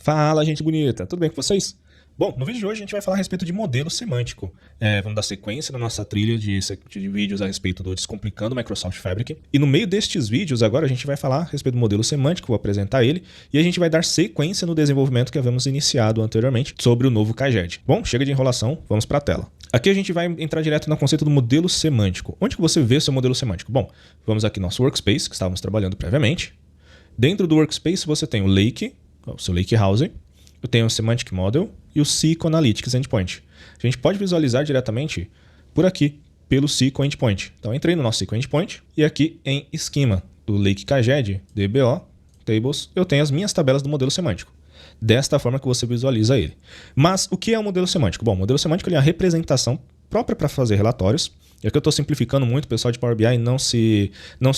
Fala, gente bonita, tudo bem com vocês? Bom, no vídeo de hoje a gente vai falar a respeito de modelo semântico. Vamos dar sequência na nossa trilha de vídeos a respeito do Descomplicando Microsoft Fabric. E no meio destes vídeos agora a gente vai falar a respeito do modelo semântico, vou apresentar ele, e a gente vai dar sequência no desenvolvimento que havíamos iniciado anteriormente sobre o novo KJED. Bom, chega de enrolação, vamos para a tela. Aqui a gente vai entrar direto no conceito do modelo semântico. Onde que você vê seu modelo semântico? Bom, vamos aqui no nosso workspace, que estávamos trabalhando previamente. Dentro do workspace você tem o Lake, o seu Lakehouse, eu tenho o Semantic Model e o SQL Analytics Endpoint. A gente pode visualizar diretamente por aqui, pelo SQL Endpoint. Então, entrei no nosso SQL Endpoint e aqui em esquema do Lake KJED, DBO, Tables, eu tenho as minhas tabelas do modelo semântico. Desta forma que você visualiza ele. Mas o que é um modelo semântico? Bom, o modelo semântico ele é a representação própria para fazer relatórios. E aqui eu estou simplificando muito, o pessoal de Power BI não se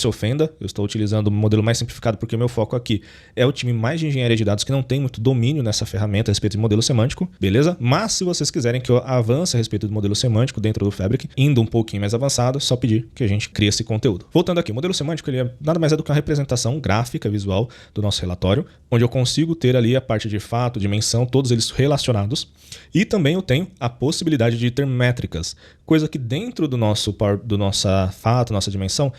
ofenda. Eu estou utilizando o modelo mais simplificado porque o meu foco aqui é o time mais de engenharia de dados que não tem muito domínio nessa ferramenta a respeito de modelo semântico, beleza? Mas se vocês quiserem que eu avance a respeito do modelo semântico dentro do Fabric, indo um pouquinho mais avançado, é só pedir que a gente crie esse conteúdo. Voltando aqui, o modelo semântico ele nada mais é do que uma representação gráfica visual do nosso relatório, onde eu consigo ter ali a parte de fato, dimensão, todos eles relacionados. E também eu tenho a possibilidade de ter métricas, coisa que dentro do nossa fato, nossa dimensão,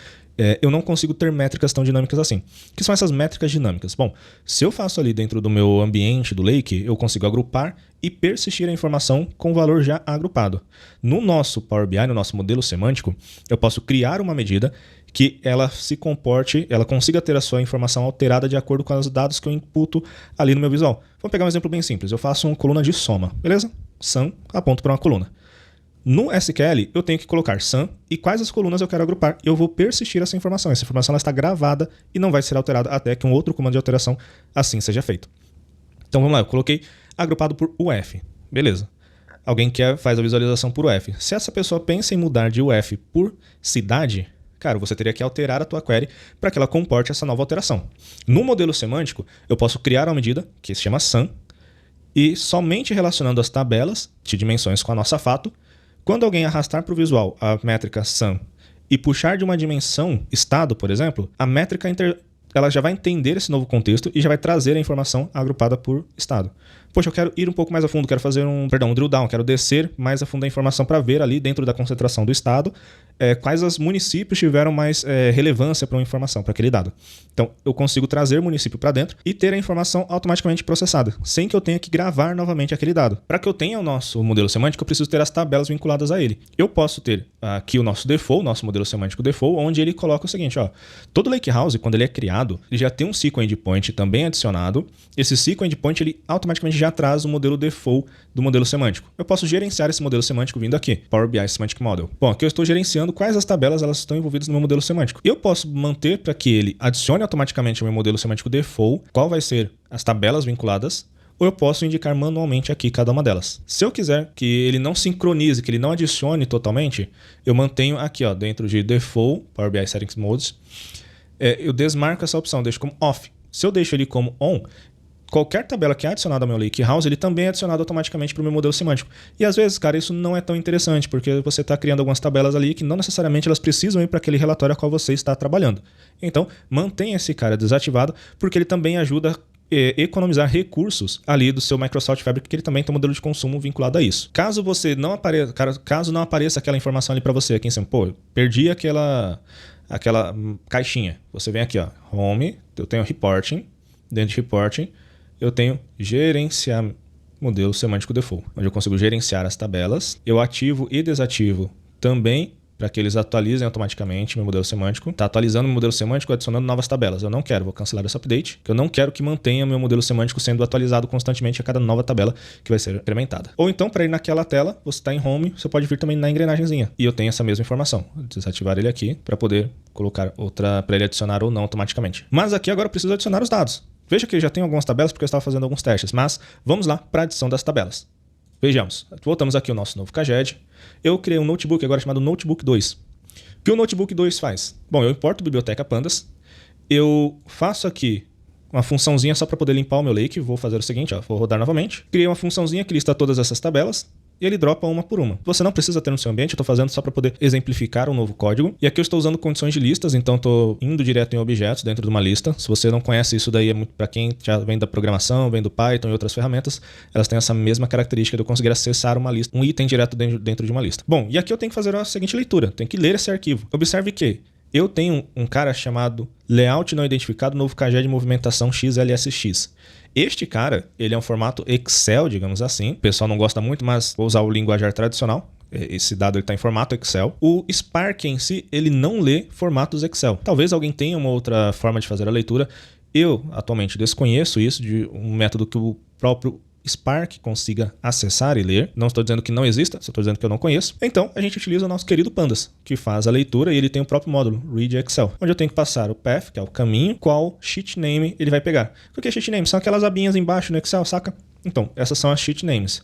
eu não consigo ter métricas tão dinâmicas assim. O que são essas métricas dinâmicas? Bom, se eu faço ali dentro do meu ambiente do Lake, eu consigo agrupar e persistir a informação com o valor já agrupado. No nosso Power BI, no nosso modelo semântico, eu posso criar uma medida que ela se comporte, ela consiga ter a sua informação alterada de acordo com os dados que eu imputo ali no meu visual. Vamos pegar um exemplo bem simples. Eu faço uma coluna de soma, beleza? Sum, aponto para uma coluna. No SQL, eu tenho que colocar sum e quais as colunas eu quero agrupar. E eu vou persistir essa informação. Essa informação ela está gravada e não vai ser alterada até que um outro comando de alteração assim seja feito. Então vamos lá, eu coloquei agrupado por UF. Beleza. Alguém faz a visualização por UF. Se essa pessoa pensa em mudar de UF por cidade, cara, você teria que alterar a tua query para que ela comporte essa nova alteração. No modelo semântico, eu posso criar uma medida que se chama sum e somente relacionando as tabelas de dimensões com a nossa fato, quando alguém arrastar para o visual a métrica sum e puxar de uma dimensão estado, por exemplo, a métrica ela já vai entender esse novo contexto e já vai trazer a informação agrupada por estado. Poxa, eu quero ir um pouco mais a fundo, quero fazer um drill down, quero descer mais a fundo a informação para ver ali dentro da concentração do estado quais os municípios tiveram mais relevância para uma informação, para aquele dado. Então, eu consigo trazer município para dentro e ter a informação automaticamente processada, sem que eu tenha que gravar novamente aquele dado. Para que eu tenha o nosso modelo semântico, eu preciso ter as tabelas vinculadas a ele. Eu posso ter aqui o nosso default, nosso modelo semântico default, onde ele coloca o seguinte, ó, todo Lakehouse, quando ele é criado, ele já tem um SQL Endpoint também adicionado. Esse SQL Endpoint, ele automaticamente já traz o modelo default do modelo semântico. Eu posso gerenciar esse modelo semântico vindo aqui, Power BI Semantic Model. Bom, aqui eu estou gerenciando quais as tabelas elas estão envolvidas no meu modelo semântico. Eu posso manter para que ele adicione automaticamente ao meu modelo semântico default qual vai ser as tabelas vinculadas, ou eu posso indicar manualmente aqui cada uma delas. Se eu quiser que ele não sincronize, que ele não adicione totalmente, eu mantenho aqui, ó, dentro de Default, Power BI Settings Modes, eu desmarco essa opção, deixo como Off. Se eu deixo ele como On, qualquer tabela que é adicionada ao meu Lakehouse, ele também é adicionado automaticamente para o meu modelo semântico. E às vezes, cara, isso não é tão interessante, porque você está criando algumas tabelas ali que não necessariamente elas precisam ir para aquele relatório a qual você está trabalhando. Então, mantenha esse cara desativado, porque ele também ajuda a economizar recursos ali do seu Microsoft Fabric, que ele também tem um modelo de consumo vinculado a isso. Caso não apareça aquela informação ali para você aqui em cima, pô, perdi aquela caixinha. Você vem aqui, ó, Home, eu tenho Reporting, dentro de Reporting, eu tenho gerenciar modelo semântico default, onde eu consigo gerenciar as tabelas. Eu ativo e desativo também para que eles atualizem automaticamente meu modelo semântico. Está atualizando meu modelo semântico, adicionando novas tabelas. Eu não quero, vou cancelar esse update, que eu não quero que mantenha meu modelo semântico sendo atualizado constantemente a cada nova tabela que vai ser incrementada. Ou então, para ir naquela tela, você está em Home, você pode vir também na engrenagemzinha. E eu tenho essa mesma informação. Vou desativar ele aqui para poder colocar outra para ele adicionar ou não automaticamente. Mas aqui agora eu preciso adicionar os dados. Veja que eu já tenho algumas tabelas porque eu estava fazendo alguns testes, mas vamos lá para a adição das tabelas. Vejamos, voltamos aqui ao nosso novo KJED. Eu criei um notebook agora chamado Notebook 2. O que o Notebook 2 faz? Bom, eu importo a biblioteca Pandas, eu faço aqui uma funçãozinha só para poder limpar o meu Lake. Vou fazer o seguinte, ó, vou rodar novamente. Criei uma funçãozinha que lista todas essas tabelas. e ele dropa uma por uma. Você não precisa ter no seu ambiente, eu estou fazendo só para poder exemplificar um novo código. E aqui eu estou usando condições de listas, então estou indo direto em objetos dentro de uma lista. Se você não conhece isso daí, é muito para quem já vem da programação, vem do Python e outras ferramentas, elas têm essa mesma característica de eu conseguir acessar uma lista, um item direto dentro de uma lista. Bom, e aqui eu tenho que fazer a seguinte leitura, tenho que ler esse arquivo. Observe que eu tenho um cara chamado layout não identificado novo KG de movimentação XLSX. Este cara, ele é um formato Excel, digamos assim. O pessoal não gosta muito, mas vou usar o linguajar tradicional. Esse dado está em formato Excel. O Spark em si, ele não lê formatos Excel. Talvez alguém tenha uma outra forma de fazer a leitura. Eu, atualmente, desconheço isso de um método que o próprio Spark consiga acessar e ler. Não estou dizendo que não exista, só estou dizendo que eu não conheço. Então, a gente utiliza o nosso querido Pandas, que faz a leitura e ele tem o próprio módulo, Read Excel, onde eu tenho que passar o path, que é o caminho, qual sheet name ele vai pegar. O que é sheet name? São aquelas abinhas embaixo no Excel, saca? Então, essas são as sheet names.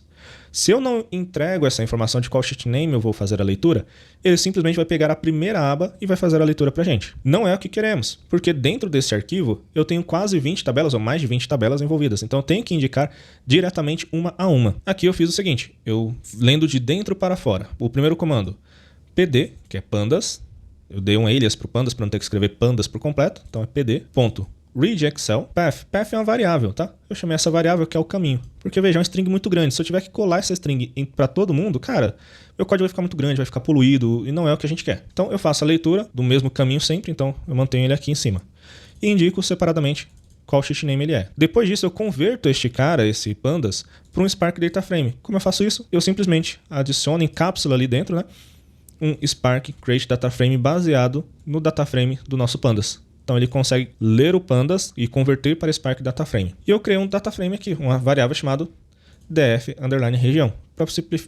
Se eu não entrego essa informação de qual sheet name eu vou fazer a leitura, ele simplesmente vai pegar a primeira aba e vai fazer a leitura pra gente. Não é o que queremos, porque dentro desse arquivo eu tenho quase 20 tabelas ou mais de 20 tabelas envolvidas, então eu tenho que indicar diretamente uma a uma. Aqui eu fiz o seguinte, eu lendo de dentro para fora. O primeiro comando, pd, que é pandas, eu dei um alias pro pandas para não ter que escrever pandas por completo, então é pd, ponto. Read Excel, path. Path é uma variável, tá? Eu chamei essa variável que é o caminho. Porque, veja, é um string muito grande. Se eu tiver que colar essa string para todo mundo, cara, meu código vai ficar muito grande, vai ficar poluído e não é o que a gente quer. Então, eu faço a leitura do mesmo caminho sempre, então eu mantenho ele aqui em cima. E indico separadamente qual sheet name ele é. Depois disso, eu converto este cara, esse pandas, para um Spark Data Frame. Como eu faço isso? Eu simplesmente adiciono em cápsula ali dentro, né? Um Spark Create Data Frame baseado no data frame do nosso pandas. Então ele consegue ler o pandas e converter para Spark Data Frame. E eu criei um data frame aqui, uma variável chamada df_região,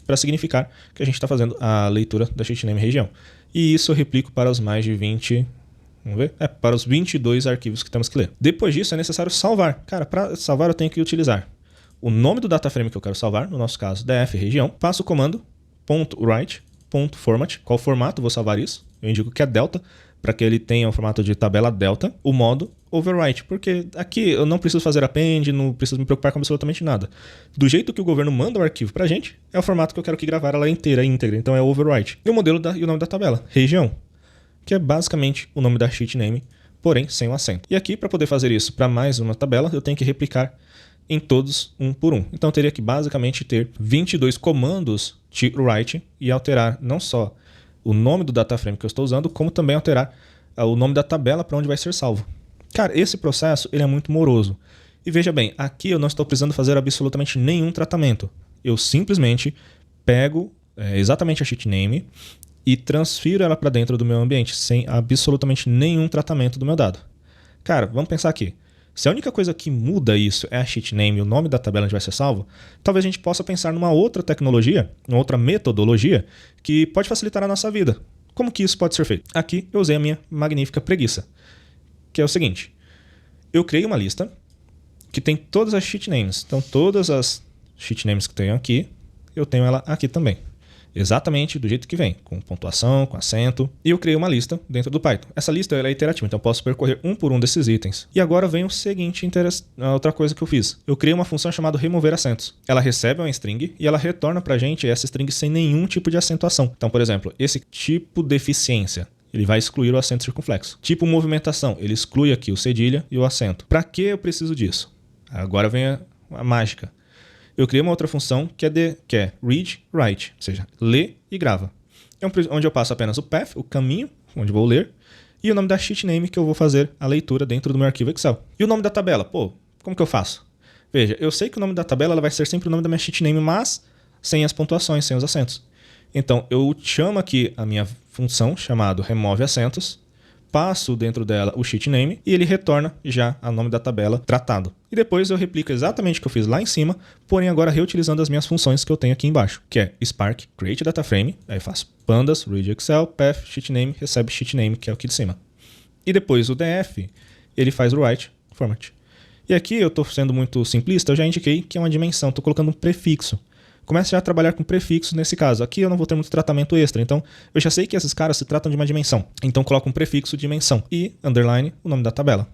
para significar que a gente está fazendo a leitura da sheet name região. E isso eu replico para os mais de 20, vamos ver? Para os 22 arquivos que temos que ler. Depois disso é necessário salvar. Cara, para salvar eu tenho que utilizar o nome do data frame que eu quero salvar, no nosso caso df_região, passo o comando .write.format, qual formato eu vou salvar isso? Eu indico que é delta, para que ele tenha o formato de tabela delta, o modo overwrite, porque aqui eu não preciso fazer append, não preciso me preocupar com absolutamente nada. Do jeito que o governo manda o arquivo pra gente, é o formato que eu quero que gravar ela inteira, íntegra, então é overwrite. E o modelo e o nome da tabela, região, que é basicamente o nome da sheet name, porém sem o acento. E aqui, para poder fazer isso para mais uma tabela, eu tenho que replicar em todos um por um. Então eu teria que basicamente ter 22 comandos de write e alterar não só o nome do data frame que eu estou usando, como também alterar o nome da tabela para onde vai ser salvo. Cara, esse processo ele é muito moroso. E veja bem, aqui eu não estou precisando fazer absolutamente nenhum tratamento. Eu simplesmente pego exatamente a sheet name e transfiro ela para dentro do meu ambiente, sem absolutamente nenhum tratamento do meu dado. Cara, vamos pensar aqui. Se a única coisa que muda isso é a sheet name e o nome da tabela onde vai ser salvo, talvez a gente possa pensar numa outra tecnologia, uma outra metodologia que pode facilitar a nossa vida. Como que isso pode ser feito? Aqui eu usei a minha magnífica preguiça, que é o seguinte. Eu criei uma lista que tem todas as sheet names. Então todas as sheet names que tenho aqui, eu tenho ela aqui também. Exatamente do jeito que vem, com pontuação, com acento. E eu criei uma lista dentro do Python. Essa lista ela é iterativa, então eu posso percorrer um por um desses itens. E agora vem o seguinte, outra coisa que eu fiz. Eu criei uma função chamada remover acentos. Ela recebe uma string e ela retorna pra gente essa string sem nenhum tipo de acentuação. Então, por exemplo, esse tipo deficiência, ele vai excluir o acento circunflexo. Tipo movimentação, ele exclui aqui o cedilha e o acento. Para que eu preciso disso? Agora vem a mágica. Eu criei uma outra função que é read, write, ou seja, lê e grava. É onde eu passo apenas o path, o caminho, onde vou ler, e o nome da sheet name que eu vou fazer a leitura dentro do meu arquivo Excel. E o nome da tabela? Pô, como que eu faço? Veja, eu sei que o nome da tabela ela vai ser sempre o nome da minha sheet name, mas sem as pontuações, sem os acentos. Então, eu chamo aqui a minha função chamada remove acentos, passo dentro dela o sheet name e ele retorna já o nome da tabela tratado. E depois eu replico exatamente o que eu fiz lá em cima, porém agora reutilizando as minhas funções que eu tenho aqui embaixo, que é Spark, Create Data Frame, aí eu faço pandas, read Excel, path, sheet name, recebe sheet name, que é o aqui de cima. E depois o df, ele faz o write format. E aqui eu estou sendo muito simplista, eu já indiquei que é uma dimensão, estou colocando um prefixo. Comece já a trabalhar com prefixos nesse caso. Aqui eu não vou ter muito tratamento extra, então eu já sei que esses caras se tratam de uma dimensão. Então coloco um prefixo dimensão e underline o nome da tabela.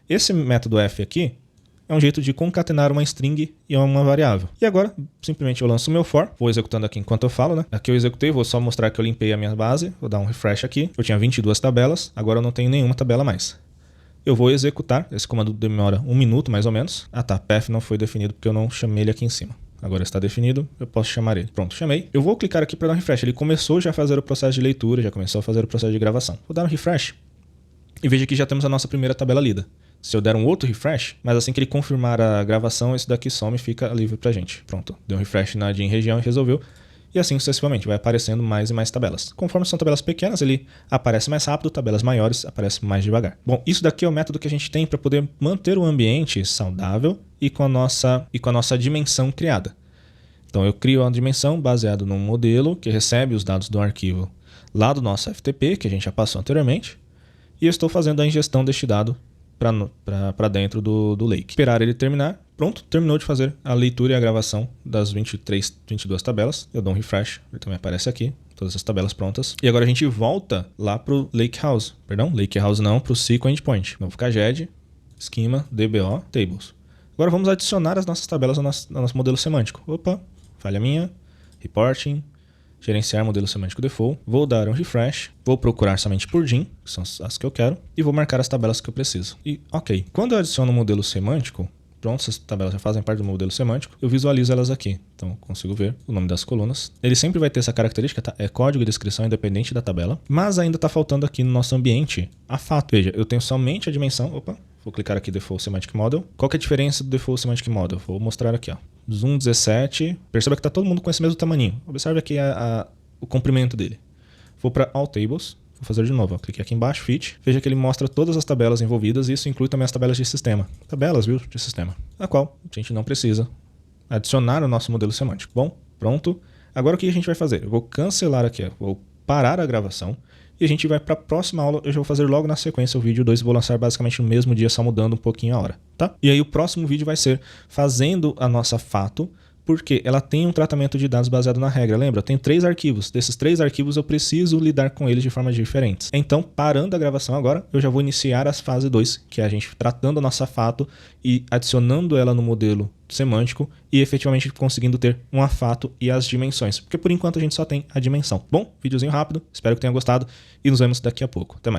Esse método f aqui é um jeito de concatenar uma string e uma variável. E agora, simplesmente eu lanço o meu for, vou executando aqui enquanto eu falo, né? Aqui eu executei, vou só mostrar que eu limpei a minha base, vou dar um refresh aqui. Eu tinha 22 tabelas, agora eu não tenho nenhuma tabela mais. Eu vou executar, esse comando demora 1 minuto mais ou menos. Ah tá, path não foi definido porque eu não chamei ele aqui em cima. Agora está definido, eu posso chamar ele. Pronto, chamei. Eu vou clicar aqui para dar um refresh. Ele começou já a fazer o processo de leitura, já começou a fazer o processo de gravação. Vou dar um refresh e veja que já temos a nossa primeira tabela lida. Se eu der um outro refresh, mas assim que ele confirmar a gravação, esse daqui some e fica livre pra gente. Pronto, deu um refresh na DIN região e resolveu. E assim sucessivamente, vai aparecendo mais e mais tabelas. Conforme são tabelas pequenas, ele aparece mais rápido, tabelas maiores aparecem mais devagar. Bom, isso daqui é o método que a gente tem para poder manter o ambiente saudável e com a nossa dimensão criada. Então eu crio uma dimensão baseada num modelo que recebe os dados do arquivo lá do nosso FTP, que a gente já passou anteriormente, e eu estou fazendo a ingestão deste dado para dentro do Lake. Esperar ele terminar. Pronto, terminou de fazer a leitura e a gravação das 22 tabelas. Eu dou um refresh, ele também aparece aqui, todas as tabelas prontas. E agora a gente volta lá para o Lakehouse. Perdão, Lakehouse não, para o SQL Endpoint. Novo KGED, Schema, DBO, Tables. Agora vamos adicionar as nossas tabelas ao nosso modelo semântico. Opa, falha minha, Reporting, gerenciar modelo semântico default, vou dar um refresh, vou procurar somente por DIN, que são as que eu quero, e vou marcar as tabelas que eu preciso. E ok, quando eu adiciono um modelo semântico, pronto, essas tabelas já fazem parte do modelo semântico, eu visualizo elas aqui, então eu consigo ver o nome das colunas. Ele sempre vai ter essa característica, tá? É código e descrição independente da tabela, mas ainda está faltando aqui no nosso ambiente a fato. Veja, eu tenho somente a dimensão, vou clicar aqui Default Semantic Model. Qual que é a diferença do Default Semantic Model? Vou mostrar aqui, ó. Zoom 17, perceba que está todo mundo com esse mesmo tamaninho. Observe aqui o comprimento dele. Vou para All Tables, vou fazer de novo, ó. Cliquei aqui embaixo, Fit. Veja que ele mostra todas as tabelas envolvidas e isso inclui também as tabelas de sistema. Tabelas, viu, de sistema. A qual a gente não precisa adicionar o nosso modelo semântico. Bom, pronto. Agora o que a gente vai fazer? Eu vou cancelar aqui, ó. Vou parar a gravação. E a gente vai para a próxima aula, eu já vou fazer logo na sequência o vídeo 2 e vou lançar basicamente no mesmo dia, só mudando um pouquinho a hora, tá? E aí o próximo vídeo vai ser fazendo a nossa fato, porque ela tem um tratamento de dados baseado na regra. Lembra? Eu tenho 3 arquivos. Desses 3 arquivos eu preciso lidar com eles de formas diferentes. Então, parando a gravação agora, eu já vou iniciar a fase 2, que é a gente tratando a nossa fato e adicionando ela no modelo semântico e efetivamente conseguindo ter uma fato e as dimensões. Porque por enquanto a gente só tem a dimensão. Bom, videozinho rápido, espero que tenha gostado e nos vemos daqui a pouco. Até mais.